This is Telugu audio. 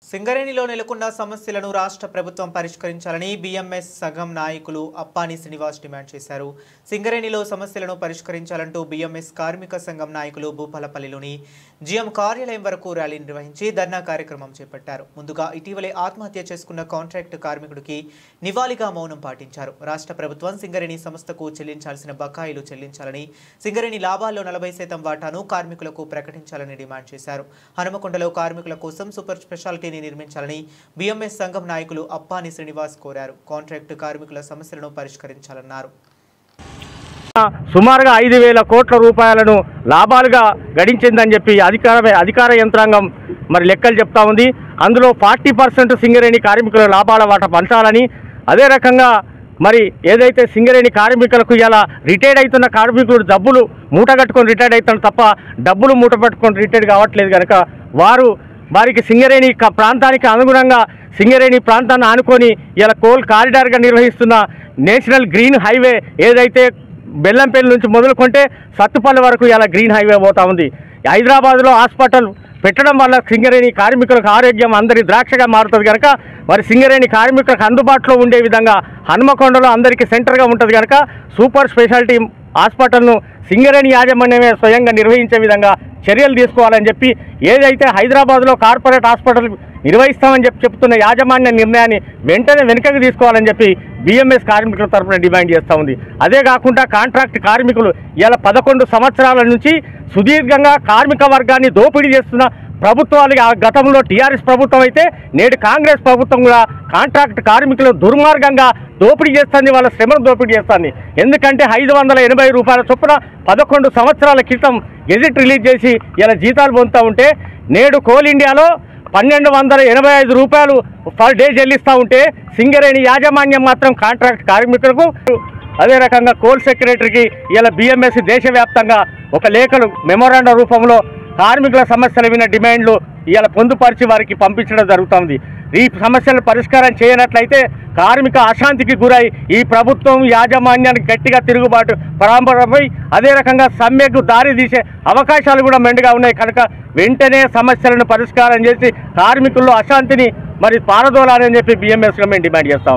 సింగరేణిలో నెలకొన్న సమస్యలను రాష్ట్ర ప్రభుత్వం పరిష్కరించాలని బీఎంఎస్ సంఘం నాయకులు అప్పాని శ్రీనివాస్ డిమాండ్ చేశారు. సింగరేణిలో సమస్యలను పరిష్కరించాలంటూ బీఎంఎస్ కార్మిక సంఘం నాయకులు భూపాలపల్లిలోని జీఎం కార్యాలయం వరకు ర్యాలీ నిర్వహించి ధర్నా కార్యక్రమం చేపట్టారు. ముందుగా ఇటీవలే ఆత్మహత్య చేసుకున్న కాంట్రాక్ట్ కార్మికుడికి నివాళిగా మౌనం పాటించారు. రాష్ట్ర ప్రభుత్వం సింగరేణి సంస్థకు చెల్లించాల్సిన బకాయిలు చెల్లించాలని, సింగరేణి లాభాల్లో 40% వాటాను కార్మికులకు ప్రకటించాలని డిమాండ్ చేశారు. హనుమకొండలో కార్మికుల కోసం సూపర్ స్పెషాలిటీ నిర్మించాలని బీఎంఎస్ సంఘం నాయకులు అప్పాని శ్రీనివాస్ కోరారు. కాంట్రాక్ట్ కార్మికుల సమస్యలను పరిష్కరించాలన్నారు. సుమారుగా 5,000 కోట్ల రూపాయలను లాభాలుగా గడించిందని చెప్పి అధికార యంత్రాంగం మరి లెక్కలు చెప్తా ఉంది. అందులో 40% సింగరేణి కార్మికుల లాభాల వాటా పంచాలని, అదే రకంగా మరి ఏదైతే సింగరేణి కార్మికులకు ఇలా రిటైర్డ్ అవుతున్న కార్మికులు డబ్బులు మూటగట్టుకొని రిటైర్డ్ అవుతున్నారు తప్ప డబ్బులు మూట పట్టుకొని రిటైర్డ్ కావట్లేదు కనుక వారికి సింగరేణి ప్రాంతానికి అనుగుణంగా సింగరేణి ప్రాంతాన్ని ఆనుకొని ఇలా కోల్ కారిడార్గా నిర్వహిస్తున్న నేషనల్ గ్రీన్ హైవే ఏదైతే బెల్లంపల్లి నుంచి మొదలుకుంటే సత్తుపల్లి వరకు ఇలా గ్రీన్ హైవే పోతా ఉంది. హైదరాబాద్లో హాస్పిటల్ పెట్టడం వల్ల సింగరేణి కార్మికులకు ఆరోగ్యం అందరి ద్రాక్షగా మారుతుంది కనుక మరి సింగరేణి కార్మికులకు అందుబాటులో ఉండే విధంగా హనుమకొండలో అందరికీ సెంటర్గా ఉంటుంది కనుక సూపర్ స్పెషాలిటీ హాస్పిటల్ను సింగరేణి యాజమాన్యమే స్వయంగా నిర్వహించే విధంగా చర్యలు తీసుకోవాలని చెప్పి ఏదైతే హైదరాబాద్లో కార్పొరేట్ హాస్పిటల్ నిర్వహిస్తామని చెప్తున్న యాజమాన్య నిర్ణయాన్ని వెంటనే వెనుకకు తీసుకోవాలని చెప్పి బీఎంఎస్ కార్మికుల తరఫున డిమాండ్ చేస్తూ ఉంది. అదే కాకుండా కాంట్రాక్ట్ కార్మికులు ఇలా 11 సంవత్సరాల నుంచి సుదీర్ఘంగా కార్మిక వర్గాన్ని దోపిడీ చేస్తున్న ప్రభుత్వాలు గతంలో టీఆర్ఎస్ ప్రభుత్వం అయితే నేడు కాంగ్రెస్ ప్రభుత్వం కూడా కాంట్రాక్ట్ కార్మికులు దుర్మార్గంగా దోపిడీ చేస్తుంది, వాళ్ళ శ్రమను దోపిడీ చేస్తుంది. ఎందుకంటే 580 రూపాయల చొప్పున 11 సంవత్సరాల క్రితం గెజిట్ రిలీజ్ చేసి ఇలా జీతాలు పొందుతూ ఉంటే నేడు కోల్ ఇండియాలో 1,285 రూపాయలు పర్ డే చెల్లిస్తూ ఉంటే సింగరేణి యాజమాన్యం మాత్రం కాంట్రాక్ట్ కార్మికులకు అదే రకంగా కోల్ సెక్రటరీకి ఇలా బీఎంఎస్ దేశవ్యాప్తంగా ఒక లేఖలు మెమోరాండం రూపంలో కార్మికుల సమస్యలు విన్న డిమాండ్లు ఇలా పొందుపరిచి వారికి పంపించడం జరుగుతుంది. ఈ సమస్యలను పరిష్కారం చేయనట్లయితే కార్మిక అశాంతికి గురై ఈ ప్రభుత్వం యాజమాన్యానికి గట్టిగా తిరుగుబాటు ప్రారంభమై అదే రకంగా సమ్మెకు దారి తీసే అవకాశాలు కూడా మెండుగా ఉన్నాయి కనుక వెంటనే సమస్యలను పరిష్కారం చేసి కార్మికుల్లో అశాంతిని మరి పారదోలాలని చెప్పి బీఎంఎస్గా మేము డిమాండ్ చేస్తాం.